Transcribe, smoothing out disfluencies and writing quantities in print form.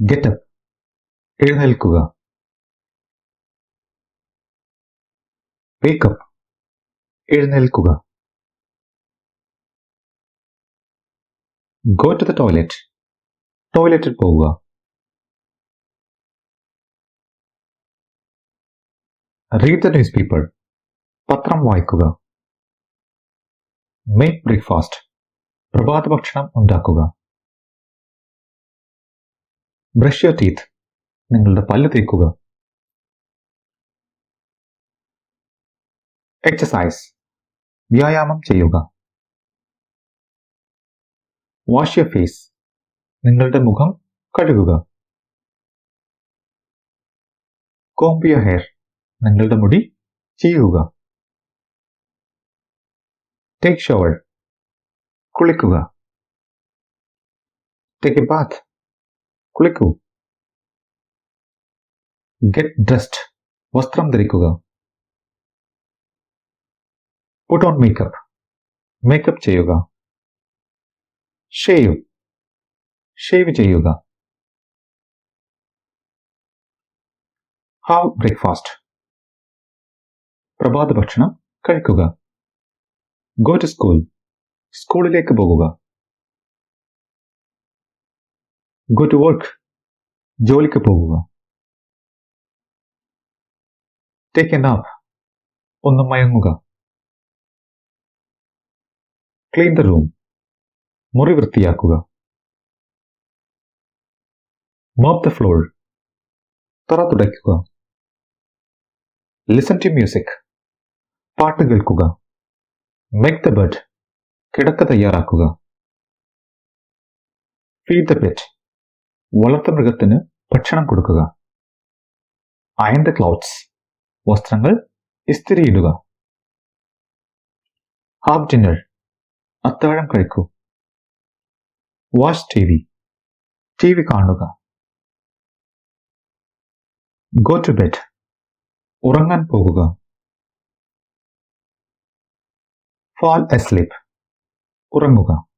Get up. എഴുന്നേൽക്കുക. Wake up. എഴുന്നേൽക്കുക. Go to the toilet. ടോയ്ലറ്റിൽ പോവുക. Read the newspaper. പത്രം വായിക്കുക. Make breakfast. പ്രഭാത ഭക്ഷണം ഉണ്ടാക്കുക. Brush your teeth. നിങ്ങളുടെ പല്ല് തേക്കുക. Exercise. വ്യായാമം ചെയ്യുക. Wash your face. നിങ്ങളുടെ മുഖം കഴുകുക. Comb your hair. നിങ്ങളുടെ മുടി ചീകുക. Take shower. കുളിക്കുക. Take a bath. കുളിക്കൂ. Get dressed. വസ്ത്രം ധരിക്കുക. Put on makeup. മേക്കപ്പ് ചെയ്യുക. Shave. ഷേവ് ചെയ്യുക. Have breakfast. പ്രഭാത ഭക്ഷണം കഴിക്കുക. Go to school. സ്കൂളിലേക്ക് പോകുക. Go to work. ജോലിക്ക് പോകുക. Take a nap. ഒന്ന് മയങ്ങുക. Clean the room. മുറി വൃത്തിയാക്കുക. Mop the floor. തറ തുടയ്ക്കുക. Listen to music. പാട്ട് കേൾക്കുക. Make the bed. കിടക്ക തയ്യാറാക്കുക. Feed the pet. വളർത്തുമൃഗത്തിന് ഭക്ഷണം കൊടുക്കുക. Iron the clothes. വസ്ത്രങ്ങൾ ഇസ്തിരിയിടുക. Have dinner. അത്താഴം കഴിക്കൂ. Watch TV. TV കാണുക. Go to bed. ഉറങ്ങാൻ പോകുക. Fall asleep. ഉറങ്ങുക.